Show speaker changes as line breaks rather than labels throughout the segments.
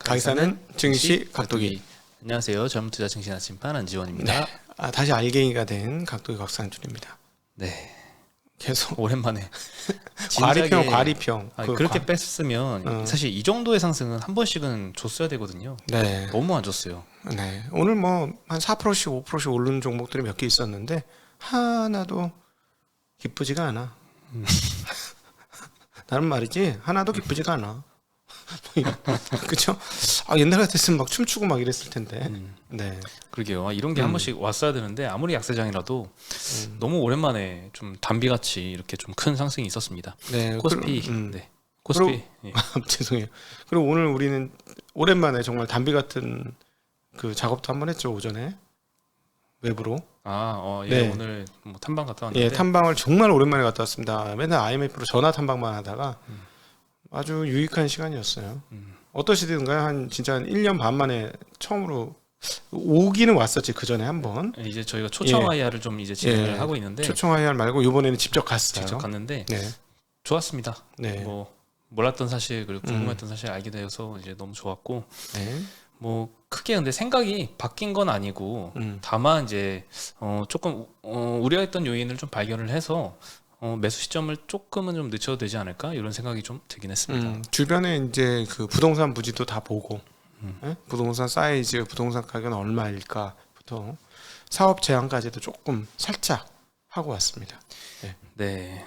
가이사는 증시 각도기.
안녕하세요. 젊은 투자 증시 나침반 안지원입니다.
네. 다시 알갱이가 된 각도기 곽상준입니다.
네.
계속
오랜만에
과리평.
그렇게 뺐으면 사실 이 정도의 상승은 한 번씩은 줬어야 되거든요.
네.
너무 안 줬어요.
네. 오늘 뭐 한 4%씩 5%씩 오르는 종목들이 몇 개 있었는데 하나도 기쁘지가 않아. 나는 말이지 하나도 기쁘지가 않아. 그쵸? 옛날 같았으면 막 춤추고 막 이랬을 텐데. 네.
그러게요. 이런 게 한 번씩 왔어야 되는데 아무리 약세장이라도 너무 오랜만에 좀 단비같이 이렇게 좀 큰 상승이 있었습니다.
네.
코스피. 네. 코스피. 예.
죄송해요. 그리고 오늘 우리는 오랜만에 정말 단비 같은 그 작업도 한번 했죠, 오전에. 외부로.
예.
네.
오늘 뭐 탐방 갔다 왔는데.
예, 탐방을 정말 오랜만에 갔다 왔습니다. 맨날 IMF로 전화 탐방만 하다가 아주 유익한 시간이었어요. 어떠시든가요? 진짜 한 1년 반 만에 처음으로 오기는 왔었지, 그 전에 한번.
이제 저희가 초청 IR을 좀 이제 진행을 하고 있는데
초청 IR 말고 이번에는 직접 갔어요.
직접 갔는데
네.
좋았습니다.
네.
뭐 몰랐던 사실 그리고 궁금했던 사실 알게 되어서 이제 너무 좋았고
네.
뭐 크게 근데 생각이 바뀐 건 아니고 다만 이제 조금 우려했던 요인을 좀 발견을 해서 매수 시점을 조금은 좀 늦춰도 되지 않을까 이런 생각이 좀 들긴 했습니다.
주변에 이제 그 부동산 부지도 다 보고 예? 부동산 사이즈, 부동산 가격은 얼마일까부터 사업 제한까지도 조금 살짝 하고 왔습니다. 네.
네.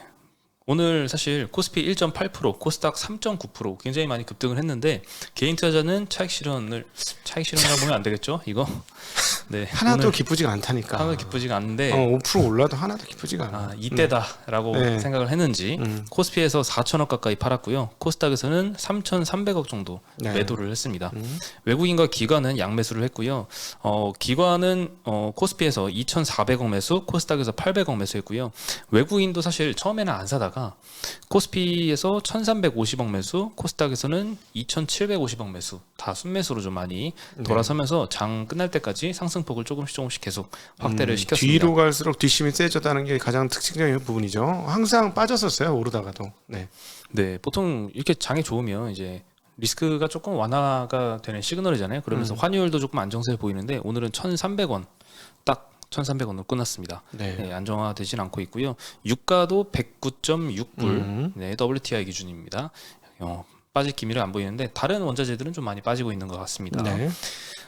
오늘 사실 코스피 1.8%, 코스닥 3.9% 굉장히 많이 급등을 했는데 개인 투자자는 차익 실현이라고 보면 안 되겠죠? 이거 네,
하나도 기쁘지가 않다니까.
하나도 기쁘지가 않은데
5% 올라도 하나도 기쁘지가 않아.
이때다라고
네.
생각을 했는지 코스피에서 4천억 가까이 팔았고요. 코스닥에서는 3,300억 정도
네.
매도를 했습니다. 외국인과 기관은 양매수를 했고요. 기관은 코스피에서 2,400억 매수, 코스닥에서 800억 매수했고요. 외국인도 사실 처음에는 안 사다가 코스피에서 1,350억 매수, 코스닥에서는 2,750억 매수 다 순매수로 좀 많이 돌아서면서 장 끝날 때까지 상승폭을 조금씩 계속 확대를 시켰습니다.
뒤로 갈수록 뒷심이 세졌다는 게 가장 특징적인 부분이죠. 항상 빠졌었어요, 오르다가도. 네.
네, 보통 이렇게 장이 좋으면 이제 리스크가 조금 완화가 되는 시그널이잖아요. 그러면서 환율도 조금 안정세 보이는데 오늘은 1,300원 딱 1,300원으로 끝났습니다.
네.
네, 안정화되진 않고 있고요. 유가도 109.6불, 네, WTI 기준입니다. 빠질 기미를 안 보이는데 다른 원자재들은 좀 많이 빠지고 있는 것 같습니다.
네.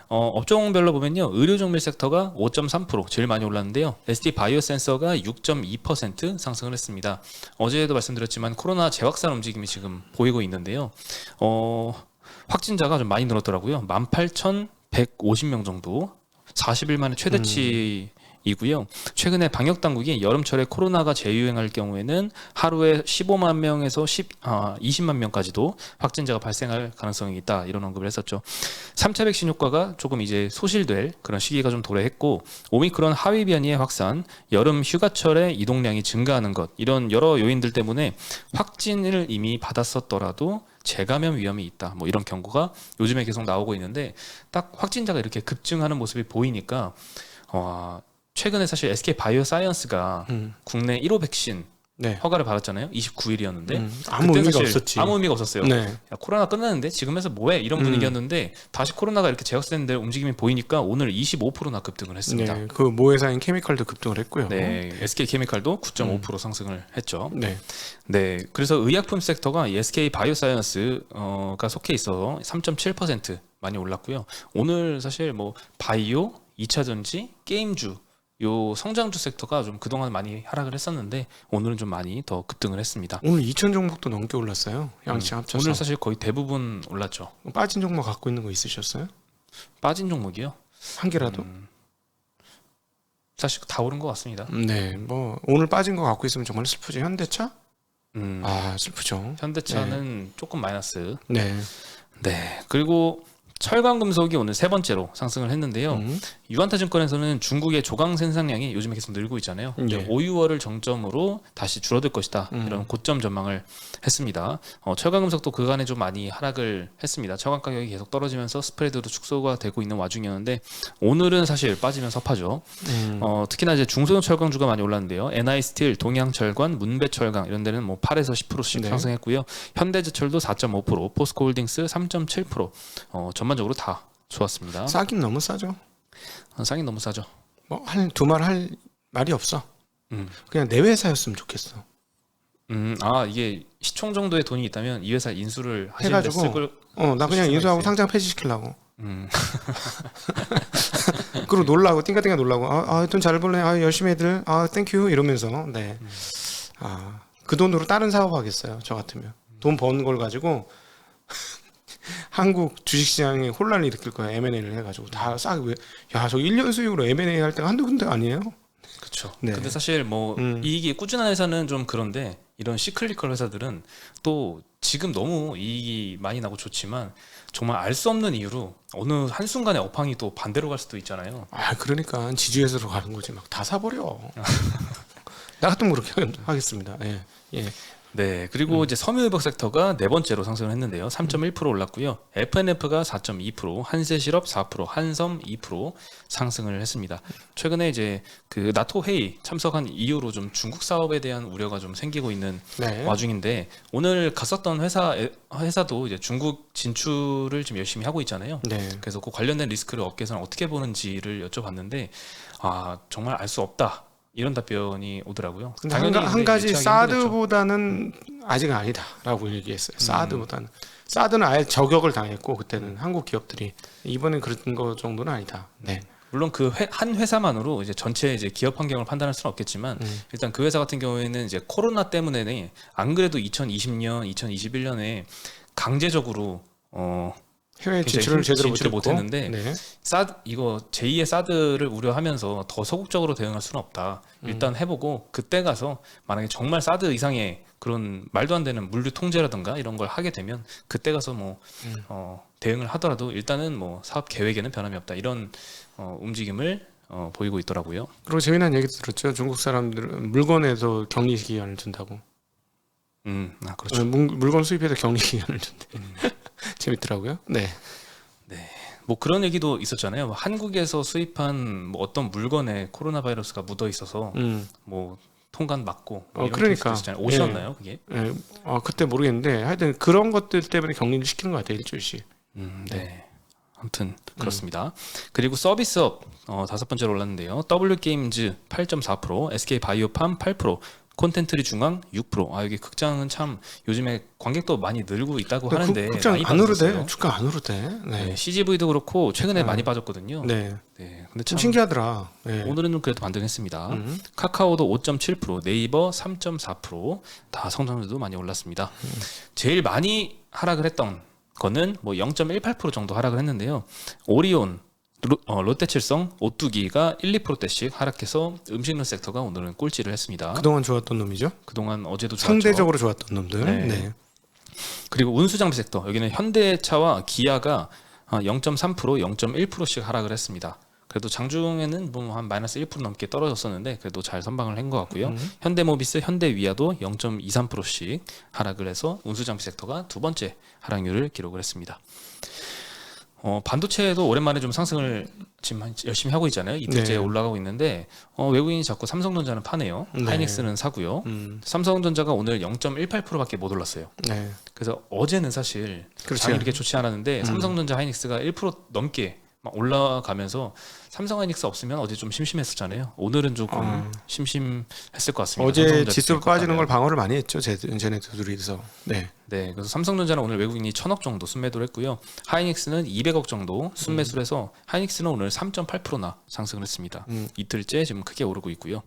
업종별로 보면요, 의료종밀 섹터가 5.3% 제일 많이 올랐는데요. ST 바이오센서가 6.2% 상승을 했습니다. 어제도 말씀드렸지만 코로나 재확산 움직임이 지금 보이고 있는데요. 확진자가 좀 많이 늘었더라고요. 18,150명 정도. 40일 만에 최대치이고요. 최근에 방역 당국이 여름철에 코로나가 재유행할 경우에는 하루에 15만 명에서 20만 명까지도 확진자가 발생할 가능성이 있다 이런 언급을 했었죠. 3차 백신 효과가 조금 이제 소실될 그런 시기가 좀 도래했고 오미크론 하위 변이의 확산, 여름 휴가철에 이동량이 증가하는 것 이런 여러 요인들 때문에 확진을 이미 받았었더라도 재감염 위험이 있다. 뭐 이런 경고가 요즘에 계속 나오고 있는데 딱 확진자가 이렇게 급증하는 모습이 보이니까 최근에 사실 SK 바이오사이언스가 국내 1호 백신
네.
허가를 받았잖아요. 29일이었는데
아무 의미가 없었지.
아무 의미가 없었어요.
네.
야, 코로나 끝났는데 지금에서 뭐해? 이런 분위기였는데 다시 코로나가 이렇게 재확산될 움직임이 보이니까 오늘 25%나 급등을 했습니다.
네. 그 모회사인 케미칼도 급등을 했고요.
네, SK케미칼도 9.5% 상승을 했죠.
네.
네, 그래서 의약품 섹터가 SK 바이오사이언스가 속해 있어서 3.7% 많이 올랐고요. 오늘 사실 뭐 바이오, 2차 전지, 게임주 요 성장주 섹터가 좀 그동안 많이 하락을 했었는데 오늘은 좀 많이 더 급등을 했습니다.
오늘 2천 종목도 넘게 올랐어요. 양측 합쳐서.
오늘 사실 거의 대부분 올랐죠.
빠진 종목 갖고 있는 거 있으셨어요?
빠진 종목이요?
한 개라도?
사실 다 오른 것 같습니다.
네. 뭐 오늘 빠진 거 갖고 있으면 정말 슬프죠. 현대차? 슬프죠.
현대차는 조금 마이너스.
네.
네. 그리고 철강 금속이 오늘 세 번째로 상승을 했는데요. 유한타증권에서는 중국의 조강 생산량이 요즘에 계속 늘고 있잖아요.
예.
5, 6월을 정점으로 다시 줄어들 것이다. 이런 고점 전망을 했습니다. 철강 금속도 그간에 좀 많이 하락을 했습니다. 철강 가격이 계속 떨어지면서 스프레드도 축소가 되고 있는 와중이었는데 오늘은 사실 빠지면 섭하죠. 특히나 이제 중소형 철강주가 많이 올랐는데요. NI스틸, 동양철관, 문배철강 이런 데는 뭐 8에서 10%씩
네.
상승했고요. 현대제철도 4.5%, 포스코홀딩스 3.7%. 전반적으로 다 좋았습니다.
싸긴 너무 싸죠.
상이 너무 싸죠.
뭐 한 두 말 할 말이 없어.
음.
그냥 내 회사였으면 좋겠어.
이게 시총 정도의 돈이 있다면 이 회사 인수를 하시는데
해가지고,
쓸
나 그냥
수가
인수하고
있어요.
상장 폐지시키려고.
음.
그리고 놀라고 띵까띵까 놀라고. 돈 잘 벌네. 열심히 애들. 땡큐 이러면서. 네. 그 돈으로 다른 사업 하겠어요. 저 같으면. 돈 번 걸 가지고 한국 주식시장에 혼란을 일으킬 거예요. M&A를 해가지고 다 싹 왜? 야, 저 1년 수익으로 M&A 할 때가 한두 군데 아니에요?
그렇죠.
네.
근데 사실 뭐 이익이 꾸준한 회사는 좀 그런데 이런 시클리컬 회사들은 또 지금 너무 이익이 많이 나고 좋지만 정말 알 수 없는 이유로 어느 한순간에 업황이 또 반대로 갈 수도 있잖아요.
그러니까 지주회사로 가는 거지. 막 다 사버려. 나 같으면 그렇게 하겠습니다. 예. 예.
네, 그리고 이제 섬유유복 섹터가 네 번째로 상승을 했는데요. 3.1% 올랐고요. FNF가 4.2%, 한세실업 4%, 한섬 2% 상승을 했습니다. 최근에 이제 그 나토 회의 참석한 이후로 좀 중국 사업에 대한 우려가 좀 생기고 있는
네.
와중인데 오늘 갔었던 회사도 이제 중국 진출을 좀 열심히 하고 있잖아요.
네.
그래서 그 관련된 리스크를 업계에서는 어떻게 보는지를 여쭤봤는데 정말 알 수 없다. 이런 답변이 오더라고요.
근데
당연히
한 가지
예측하기 힘들겠죠.
사드보다는 아직은 아니다라고 얘기했어요. 사드는 아예 저격을 당했고 그때는 한국 기업들이 이번엔 그런 거 정도는 아니다. 네.
물론 그 한 회사만으로 이제 전체 이제 기업 환경을 판단할 수는 없겠지만 일단 그 회사 같은 경우에는 이제 코로나 때문에 안 그래도 2020년, 2021년에 강제적으로
해외
굉장히
진출을 제대로
못했는데
네.
이거 제2의 사드를 우려하면서 더 소극적으로 대응할 수는 없다. 일단 해보고 그때 가서 만약에 정말 사드 이상의 그런 말도 안 되는 물류 통제라든가 이런 걸 하게 되면 그때 가서 뭐 대응을 하더라도 일단은 뭐 사업 계획에는 변함이 없다. 이런 움직임을 보이고 있더라고요.
그리고 재미난 얘기 들었죠. 중국 사람들은 물건에서 격리 기간을 준다고.
그렇죠.
물건 수입해서 격리 기간을 준대. 재밌더라고요. 네.
뭐 그런 얘기도 있었잖아요. 뭐 한국에서 수입한 뭐 어떤 물건에 코로나 바이러스가 묻어 있어서 뭐 통관 막고 뭐 이런
그러니까.
케이스도 있었잖아요. 옷이었나요, 그게?
예. 그때 모르겠는데 하여튼 그런 것들 때문에 격리를 시키는 것 같아요. 일주일씩.
네. 아무튼 그렇습니다. 그리고 서비스업 다섯 번째로 올랐는데요. W게임즈 8.4%, SK바이오팜 8%, 콘텐츠리 중앙 6%. 여기 극장은 참 요즘에 관객도 많이 늘고 있다고 하는데
극장
많이
안 오르대.
빠졌어요.
주가 안 오르대. 네.
CGV도 그렇고 최근에 많이 빠졌거든요.
네.
근데
좀
참
신기하더라. 네.
오늘은 좀 그래도 반등했습니다. 카카오도 5.7%, 네이버 3.4%, 다 성장률도 많이 올랐습니다. 제일 많이 하락을 했던 거는 뭐 0.18% 정도 하락을 했는데요. 오리온, 롯데칠성, 오뚜기가 1, 2%대씩 하락해서 음식료 섹터가 오늘은 꼴찌를 했습니다.
그동안 좋았던 놈이죠.
그동안 어제도 좋았죠.
상대적으로 좋았던 놈들.
네.
네.
그리고 운수장비 섹터 여기는 현대차와 기아가 0.3%, 0.1%씩 하락을 했습니다. 그래도 장중에는 뭐 한 마이너스 1% 넘게 떨어졌었는데 그래도 잘 선방을 한 것 같고요. 현대모비스, 현대위아도 0.23%씩 하락을 해서 운수장비 섹터가 두 번째 하락률을 기록을 했습니다. 반도체도 오랜만에 좀 상승을 지금 열심히 하고 있잖아요. 이틀째
네.
올라가고 있는데 외국인이 자꾸 삼성전자는 파네요.
네.
하이닉스는 사고요. 삼성전자가 오늘 0.18%밖에 못 올랐어요.
네.
그래서 어제는 사실
그렇죠.
장이 이렇게 좋지 않았는데 삼성전자 하이닉스가 1% 넘게 막 올라가면서 삼성 하이닉스 없으면 어제 좀 심심했었잖아요. 오늘은 조금 심심했을 것 같습니다.
어제
삼성전자
지수
비교하면.
빠지는 걸 방어를 많이 했죠. 쟤네 둘이서. 네.
네, 그래서 삼성전자는 오늘 외국인이 1,000억 정도 순매도를 했고요. 하이닉스는 200억 정도 순매수를 해서 하이닉스는 오늘 3.8%나 상승을 했습니다. 이틀째 지금 크게 오르고 있고요.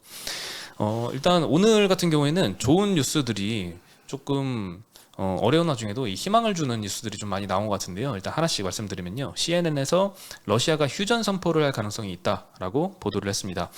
일단 오늘 같은 경우에는 좋은 뉴스들이 조금 어려운 와중에도 이 희망을 주는 뉴스들이 좀 많이 나온 것 같은데요. 일단 하나씩 말씀드리면요. CNN에서 러시아가 휴전 선포를 할 가능성이 있다라고 보도를 했습니다.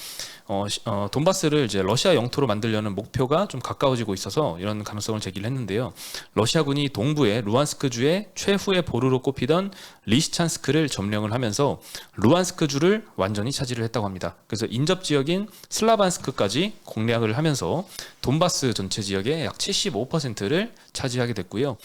돈바스를 이제 러시아 영토로 만들려는 목표가 좀 가까워지고 있어서 이런 가능성을 제기를 했는데요. 러시아군이 동부의 루안스크주의 최후의 보루로 꼽히던 리시찬스크를 점령을 하면서 루안스크주를 완전히 차지를 했다고 합니다. 그래서 인접 지역인 슬라반스크까지 공략을 하면서 돈바스 전체 지역의 약 75%를 차지하게 됐고요.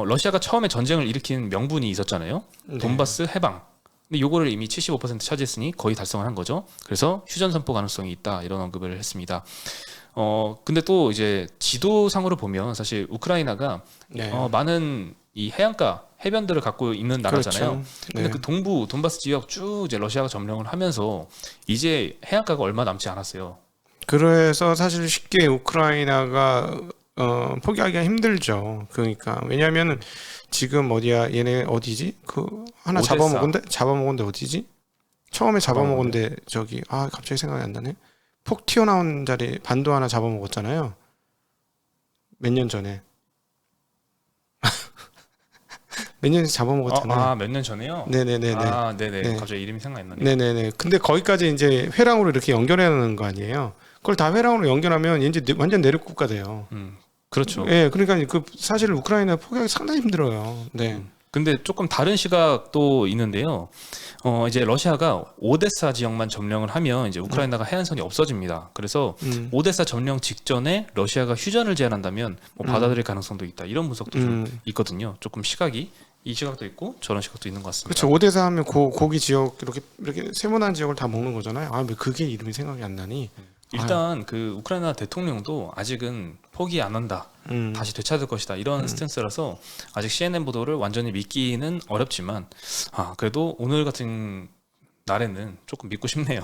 러시아가 처음에 전쟁을 일으킨 명분이 있었잖아요.
네.
돈바스 해방. 근데 요거를 이미 75% 차지했으니 거의 달성을 한 거죠. 그래서 휴전 선포 가능성이 있다 이런 언급을 했습니다. 근데 또 이제 지도상으로 보면 사실 우크라이나가
네.
많은 이 해안가 해변들을 갖고 있는 나라잖아요.
그렇죠.
근데
네.
그 동부 돈바스 지역 쭉 이제 러시아가 점령을 하면서 이제 해안가가 얼마 남지 않았어요.
그래서 사실 쉽게 우크라이나가 포기하기가 힘들죠. 그러니까 왜냐하면 지금 어디야 얘네 어디지? 그 하나
오데사.
잡아먹은데 어디지? 처음에 잡아먹은데 저기 갑자기 생각이 안 나네. 폭 튀어나온 자리 반도 하나 잡아먹었잖아요. 몇 년 전에. 몇 년 잡아먹었잖아요.
몇 년 전에요?
네네네네.
네네.
네.
갑자기 이름이 생각이 안 나네요.
네네네. 근데 거기까지 이제 회랑으로 이렇게 연결해야 하는 거 아니에요? 그걸 다 회랑으로 연결하면 이제 완전 내륙국가 돼요.
그렇죠.
예, 그러니까 그 사실 우크라이나 포기하기 상당히 힘들어요. 네.
근데 조금 다른 시각도 있는데요. 이제 러시아가 오데사 지역만 점령을 하면 이제 우크라이나가 해안선이 없어집니다. 그래서 오데사 점령 직전에 러시아가 휴전을 제안한다면 뭐 받아들일 가능성도 있다. 이런 분석도 좀 있거든요. 조금 시각이 이 시각도 있고 저런 시각도 있는 것 같습니다.
그렇죠. 오데사 하면 고기 지역 이렇게 세모난 지역을 다 먹는 거잖아요. 왜 그게 이름이 생각이 안 나니?
일단 그 우크라이나 대통령도 아직은 포기 안 한다. 다시 되찾을 것이다. 이런 스탠스라서 아직 CNN 보도를 완전히 믿기는 어렵지만 그래도 오늘 같은 날에는 조금 믿고 싶네요.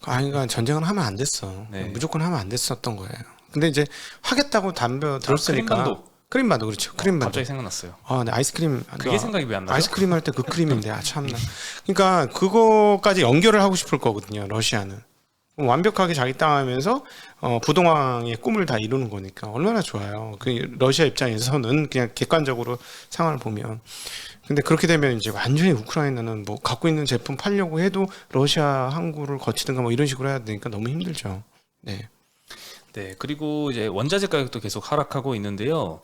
그러니까 전쟁은 하면 안 됐어.
네.
무조건 하면 안 됐었던 거예요. 근데 이제 하겠다고 담배 들었으니까 크림반도 그렇죠. 크림반도.
갑자기 생각났어요.
네, 아이스크림.
그게 생각이 왜 안 나죠?
아이스크림 할 때 그 크림인데 참나. 그러니까 그거까지 연결을 하고 싶을 거거든요. 러시아는. 완벽하게 자기 땅 하면서 부동왕의 꿈을 다 이루는 거니까 얼마나 좋아요. 그 러시아 입장에서는 그냥 객관적으로 상황을 보면. 근데 그렇게 되면 이제 완전히 우크라이나는 뭐 갖고 있는 제품 팔려고 해도 러시아 항구를 거치든가 뭐 이런 식으로 해야 되니까 너무 힘들죠. 네.
네, 그리고 이제 원자재 가격도 계속 하락하고 있는데요.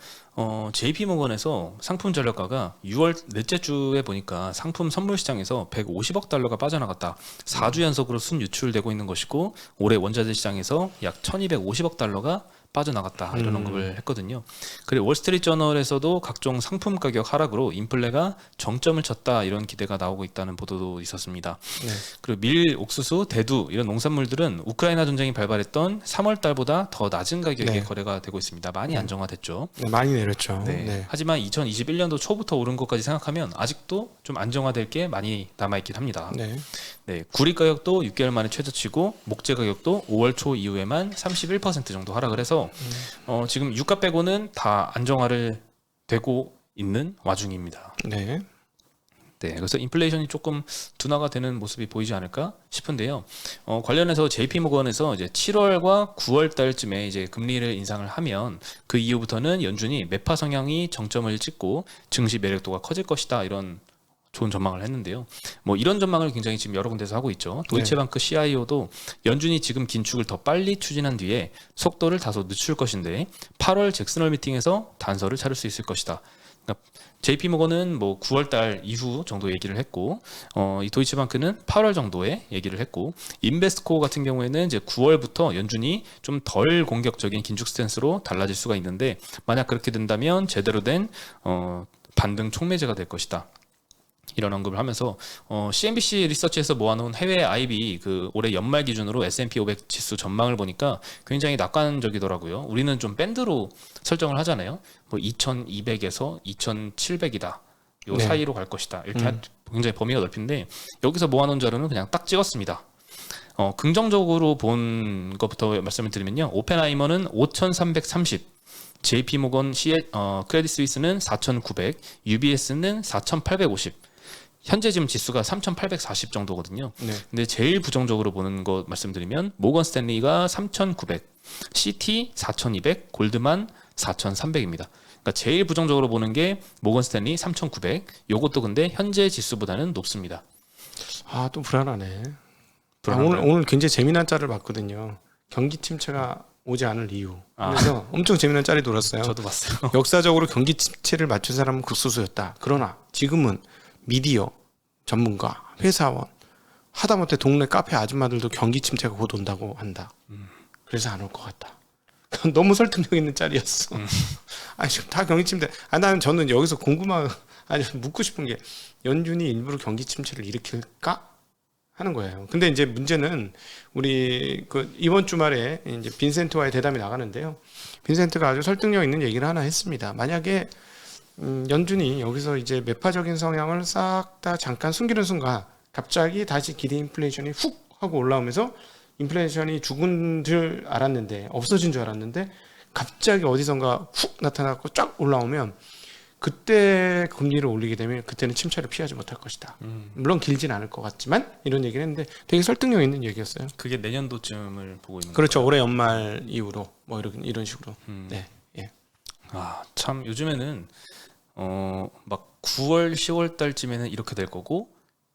JP모건에서 상품 전력가가 6월 넷째 주에 보니까 상품 선물 시장에서 150억 달러가 빠져나갔다. 4주 연속으로 순유출되고 있는 것이고 올해 원자재 시장에서 약 1250억 달러가 빠져나갔다 이런 언급을 했거든요. 그리고 월스트리트저널에서도 각종 상품 가격 하락으로 인플레가 정점을 쳤다 이런 기대가 나오고 있다는 보도도 있었습니다.
네.
그리고 밀, 옥수수, 대두 이런 농산물들은 우크라이나 전쟁이 발발했던 3월 달보다 더 낮은 가격에
네.
거래가 되고 있습니다. 많이 안정화됐죠.
네, 많이 내렸죠.
네.
네.
하지만 2021년도 초부터 오른 것까지 생각하면 아직도 좀 안정화될 게 많이 남아있긴 합니다.
네.
네, 구리 가격도 6개월 만에 최저치고 목재 가격도 5월 초 이후에만 31% 정도 하락을 해서 지금 유가 빼고는 다 안정화를 되고 있는 와중입니다.
네.
네, 그래서 인플레이션이 조금 둔화가 되는 모습이 보이지 않을까 싶은데요. 관련해서 JP모건에서 이제 7월과 9월 달쯤에 이제 금리를 인상을 하면 그 이후부터는 연준이 매파 성향이 정점을 찍고 증시 매력도가 커질 것이다 이런 좋은 전망을 했는데요. 뭐 이런 전망을 굉장히 지금 여러 군데서 하고 있죠. 도이체방크 CIO도 연준이 지금 긴축을 더 빨리 추진한 뒤에 속도를 다소 늦출 것인데 8월 잭슨홀 미팅에서 단서를 찾을 수 있을 것이다. 그러니까 JP모건은 뭐 9월 달 이후 정도 얘기를 했고 이 도이체방크는 8월 정도에 얘기를 했고 인베스코 같은 경우에는 이제 9월부터 연준이 좀 덜 공격적인 긴축 스탠스로 달라질 수가 있는데 만약 그렇게 된다면 제대로 된 반등 촉매제가 될 것이다. 이런 언급을 하면서 CNBC 리서치에서 모아놓은 해외 IB 그 올해 연말 기준으로 S&P 500 지수 전망을 보니까 굉장히 낙관적이더라고요. 우리는 좀 밴드로 설정을 하잖아요. 뭐 2200에서 2700이다. 요
네.
사이로 갈 것이다. 이렇게 굉장히 범위가 넓은데 여기서 모아놓은 자료는 그냥 딱 찍었습니다. 긍정적으로 본 것부터 말씀을 드리면요. 오펜하이머는 5330, JP모건 크레딧 스위스는 4900, UBS는 4850. 현재 지금 지수가 3,840 정도거든요.
네.
근데 제일 부정적으로 보는 거 말씀드리면 모건 스탠리가 3,900, CT 4,200, 골드만 4,300입니다. 그러니까 제일 부정적으로 보는 게 모건 스탠리 3,900. 요것도 근데 현재 지수보다는 높습니다.
아, 또 불안하네.
불안한가요?
오늘 굉장히 재미난 짤을 봤거든요. 경기 침체가 오지 않을 이유.
아.
그래서 엄청 재미난 짤이 돌았어요.
저도 봤어요.
역사적으로 경기 침체를 맞춘 사람은 극소수였다. 그러나 지금은 미디어, 전문가, 회사원, 하다못해 동네 카페 아줌마들도 경기 침체가 곧 온다고 한다. 그래서 안 올 것 같다. 너무 설득력 있는 짤이었어. 아니 지금 다 경기 침체. 저는 여기서 묻고 싶은 게 연준이 일부러 경기 침체를 일으킬까 하는 거예요. 근데 이제 문제는 우리 이번 주말에 이제 빈센트와의 대담이 나가는데요. 빈센트가 아주 설득력 있는 얘기를 하나 했습니다. 만약에 연준이 여기서 이제 매파적인 성향을 싹 다 잠깐 숨기는 순간 갑자기 다시 기대 인플레이션이 훅 하고 올라오면서 인플레이션이 죽은 줄 알았는데 없어진 줄 알았는데 갑자기 어디선가 훅 나타나고 쫙 올라오면 그때 금리를 올리게 되면 그때는 침체를 피하지 못할 것이다. 물론 길진 않을 것 같지만 이런 얘기를 했는데 되게 설득력 있는 얘기였어요.
그게 내년도쯤을 보고 있는
그렇죠. 올해 연말 이후로 뭐 이런 식으로. 네. 예.
아, 참 요즘에는 막 9월, 10월 달쯤에는 이렇게 될 거고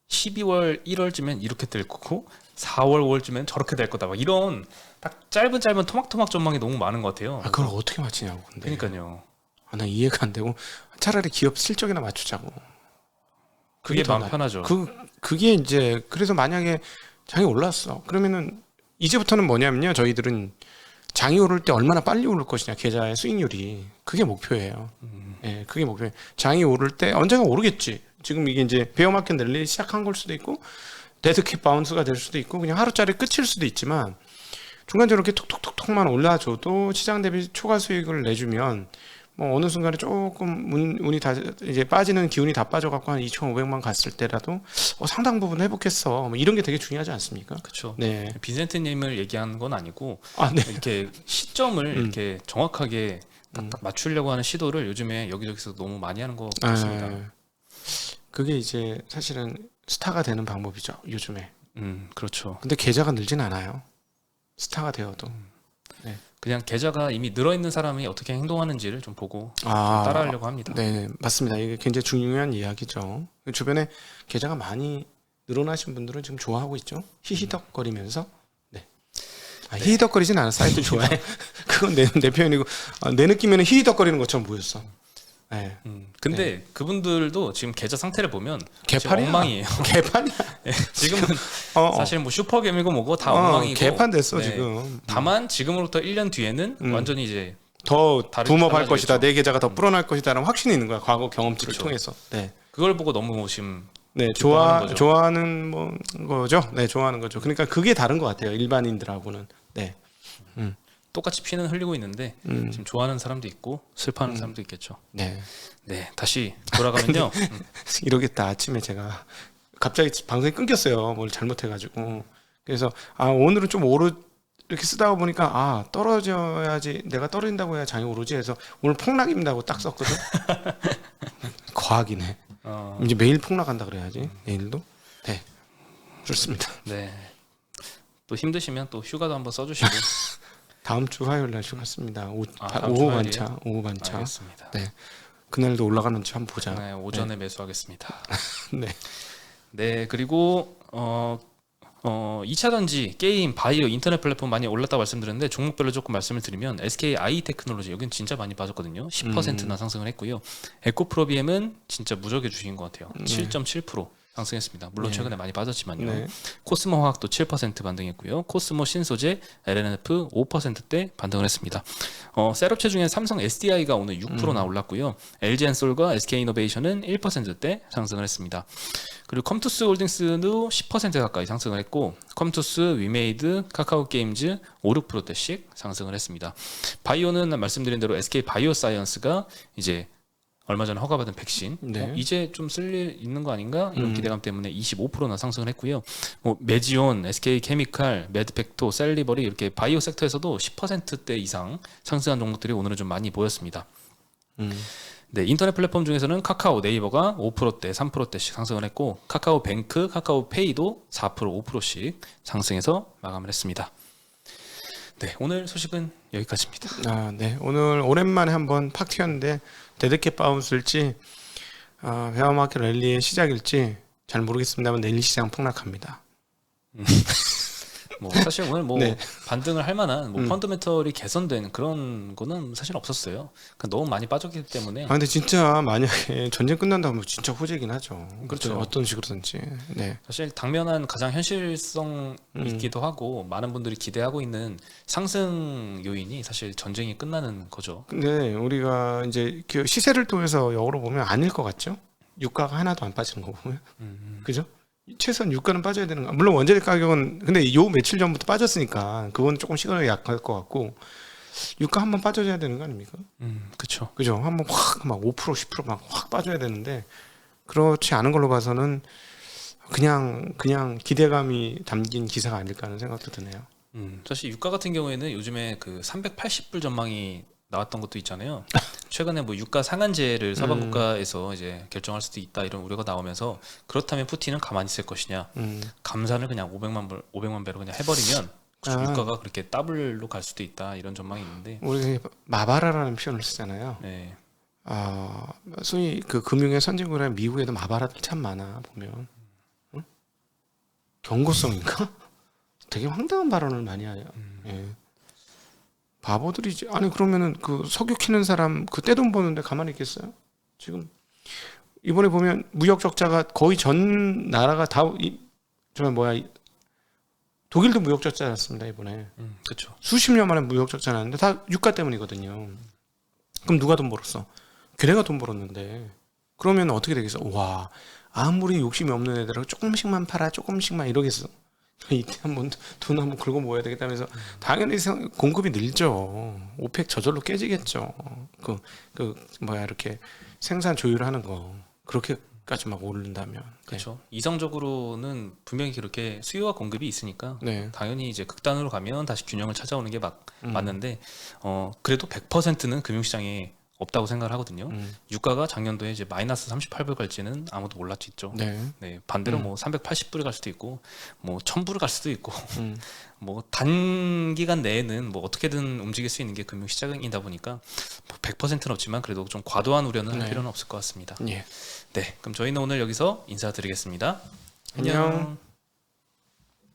12월, 1월쯤엔 이렇게 될 거고 4월, 5월쯤엔 저렇게 될 거다. 막 이런 딱 짧은 토막토막 전망이 너무 많은 것 같아요.
아, 그걸 어떻게 맞히냐고. 근데.
그러니까요.
아, 나 이해가 안 되고 차라리 기업 실적이나 맞추자고.
그게
더
마음 편하죠.
그게 이제 그래서 만약에 장이 올랐어. 그러면은 이제부터는 뭐냐면요. 저희들은 장이 오를 때 얼마나 빨리 오를 것이냐. 계좌의 수익률이. 그게 목표예요. 예, 그게 목표예요. 장이 오를 때 언젠가 오르겠지. 지금 이게 이제 베어마켓 랠리 시작한 걸 수도 있고 데드캣 바운스가 될 수도 있고 그냥 하루짜리 끝일 수도 있지만 중간적으로 이렇게 톡톡톡톡만 올라줘도 시장 대비 초과 수익을 내주면 뭐 어느 순간에 조금 운이 다 이제 빠지는 기운이 다 빠져갖고 한 2,500만 갔을 때라도 상당 부분 회복했어. 뭐 이런 게 되게 중요하지 않습니까?
그렇죠.
네.
빈센트님을 얘기한 건 아니고
아, 네.
이렇게 시점을 이렇게 정확하게 딱딱 맞추려고 하는 시도를 요즘에 여기저기서 너무 많이 하는 것 같습니다.
그게 이제 사실은 스타가 되는 방법이죠. 요즘에.
그렇죠.
근데 계좌가 늘진 않아요. 스타가 되어도. 네.
그냥 계좌가 이미 늘어 있는 사람이 어떻게 행동하는지를 좀 보고 좀 따라하려고 합니다.
네, 맞습니다. 이게 굉장히 중요한 이야기죠. 주변에 계좌가 많이 늘어나신 분들은 지금 좋아하고 있죠. 히히덕거리면서. 네. 히히덕거리진 않아. 사이트 좋아해. 그건 내 표현이고 내 느낌에는 히히덕거리는 것처럼 보였어. 네.
근데 그분들도 지금 계좌 상태를 보면
개판이야.
엉망이에요.
개판이야.
네, 지금은 사실 뭐 슈퍼겜이고 뭐고 다 엉망이고
개판 됐어
네.
지금.
다만 지금으로부터 1년 뒤에는 완전히 이제
더 붐업할
달라지겠죠.
것이다. 내 계좌가 더 불어날 것이다라는 확신이 있는 거야. 과거 경험치를
그렇죠.
통해서. 네.
그걸 보고 너무 지금
네,
기뻐하는 거죠.
좋아하는 뭐 거죠. 네, 좋아하는 거죠. 그러니까 그게 다른 것 같아요. 일반인들하고는. 네.
똑같이 피는 흘리고 있는데 지금 좋아하는 사람도 있고 슬퍼하는 사람도 있겠죠.
네.
네, 다시 돌아가면요.
이러겠다. 아침에 제가 갑자기 방송이 끊겼어요. 뭘 잘못해가지고. 그래서 오늘은 좀 이렇게 쓰다가 보니까 떨어져야지 내가 떨어진다고 해야 장이 오르지 해서 오늘 폭락입니다 하고 딱 썼거든. 과학이네. 이제 매일 폭락한다 그래야지. 내일도. 네. 좋습니다.
네. 또 힘드시면 또 휴가도 한번 써주시고.
다음 주 화요일 날 휴가 씁니다.
다음 주
오후
화요일이에요?
반차. 오후 반차.
알겠습니다.
네. 그날도 올라가는지 한번 보자.
네, 오전에 매수하겠습니다.
네.
네, 그리고 2차 던지 게임, 바이오, 인터넷 플랫폼 많이 올랐다고 말씀드렸는데 종목별로 조금 말씀을 드리면 SK 아이 테크놀로지 여기는 진짜 많이 빠졌거든요. 10%나 상승을 했고요. 에코프로비엠은 진짜 무적의 주식인 것 같아요. 7.7% 상승했습니다. 물론 최근에 많이 빠졌지만요.
네.
코스모 화학도 7% 반등했고요. 코스모 신소재, LNF 5%대 반등을 했습니다. 셋업체 중에 삼성 SDI가 오늘 6%나 올랐고요. LG엔솔과 SK이노베이션은 1%대 상승을 했습니다. 그리고 컴투스 홀딩스도 10% 가까이 상승을 했고 컴투스, 위메이드, 카카오게임즈 5, 6%대씩 상승을 했습니다. 바이오는 말씀드린 대로 SK 바이오사이언스가 이제 얼마 전에 허가받은 백신
네.
이제 좀 쓸 일 있는 거 아닌가 이런 기대감 때문에 25%나 상승을 했고요. 뭐 메지온, SK케미칼, 매드팩토, 셀리버리 이렇게 바이오 섹터에서도 10%대 이상 상승한 종목들이 오늘은 좀 많이 보였습니다. 네, 인터넷 플랫폼 중에서는 카카오, 네이버가 5%대, 3%대씩 상승을 했고 카카오뱅크, 카카오페이도 4%, 5%씩 상승해서 마감을 했습니다. 네, 오늘 소식은 여기까지입니다.
아, 네. 오늘 오랜만에 한번 팍 튀었는데 데드캣 바운스일지 베어마켓 랠리의 시작일지 잘 모르겠습니다만 내일 시장 폭락합니다.
뭐 사실 오늘 뭐
네.
반등을 할 만한 뭐 펀더멘털이 개선된 그런 거는 사실 없었어요. 그러니까 너무 많이 빠졌기 때문에.
아 근데 진짜 만약에 전쟁 끝난다면 진짜 호재긴 하죠.
그렇죠.
어떤 식으로든지. 네.
사실 당면한 가장 현실성 있기도 하고 많은 분들이 기대하고 있는 상승 요인이 사실 전쟁이 끝나는 거죠.
근데 우리가 이제 그 시세를 통해서 역으로 보면 아닐 것 같죠? 유가가 하나도 안 빠지는 거 보면. 그죠? 최소한 유가는 빠져야 되는 거. 물론 원재료 가격은 근데 요 며칠 전부터 빠졌으니까 그건 조금 시간이 약할 것 같고 유가 한번 빠져줘야 되는 거 아닙니까?
그렇죠.
그죠? 한번 확 막 5% 10% 막 확 빠져야 되는데 그렇지 않은 걸로 봐서는 그냥 기대감이 담긴 기사가 아닐까 하는 생각도 드네요.
사실 유가 같은 경우에는 요즘에 그 380불 전망이 나왔던 것도 있잖아요. 최근에 뭐 유가 상한제를 서방 국가에서 이제 결정할 수도 있다 이런 우려가 나오면서 그렇다면 푸틴은 가만히 있을 것이냐, 감산을 그냥 500만 배로 그냥 해버리면 유가가 그렇게 더블로 갈 수도 있다 이런 전망이 있는데
우리 마바라라는 표현을 쓰잖아요.
네.
소위 그 금융의 선진국이라 미국에도 마바라들 참 많아 보면 응? 경고성인가? 되게 황당한 발언을 많이 해요. 예. 바보들이지. 아니 그러면은 그 석유 캐는 사람 그 떼돈 버는데 가만히 있겠어요? 지금 이번에 보면 무역 적자가 거의 전 나라가 독일도 무역 적자였습니다 이번에.
그렇죠.
수십 년 만에 무역 적자 났는데 다 유가 때문이거든요. 그럼 누가 돈 벌었어? 걔네가 돈 벌었는데 그러면 어떻게 되겠어? 와 아무리 욕심이 없는 애들하고 조금씩만 팔아 조금씩만 이러겠어. 이때 한번 돈 한번 긁어 모아야 되겠다면서 당연히 공급이 늘죠. 오펙 저절로 깨지겠죠. 이렇게 생산 조율하는 거 그렇게까지 막 오른다면.
그렇죠. 이성적으로는 분명히 그렇게 수요와 공급이 있으니까
네.
당연히 이제 극단으로 가면 다시 균형을 찾아오는 게 맞는데 그래도 100%는 금융시장에 없다고 생각을 하거든요. 유가가 작년도에 이제 마이너스 38불 갈지는 아무도 몰랐죠.
네.
반대로 뭐 380불을 갈 수도 있고 뭐 1000불을 갈 수도 있고 뭐 단기간 내에는 뭐 어떻게든 움직일 수 있는 게 금융시장이다 보니까 뭐 100%는 없지만 그래도 좀 과도한 우려는 할 필요는 없을 것 같습니다.
예.
네, 그럼 저희는 오늘 여기서 인사드리겠습니다.
안녕.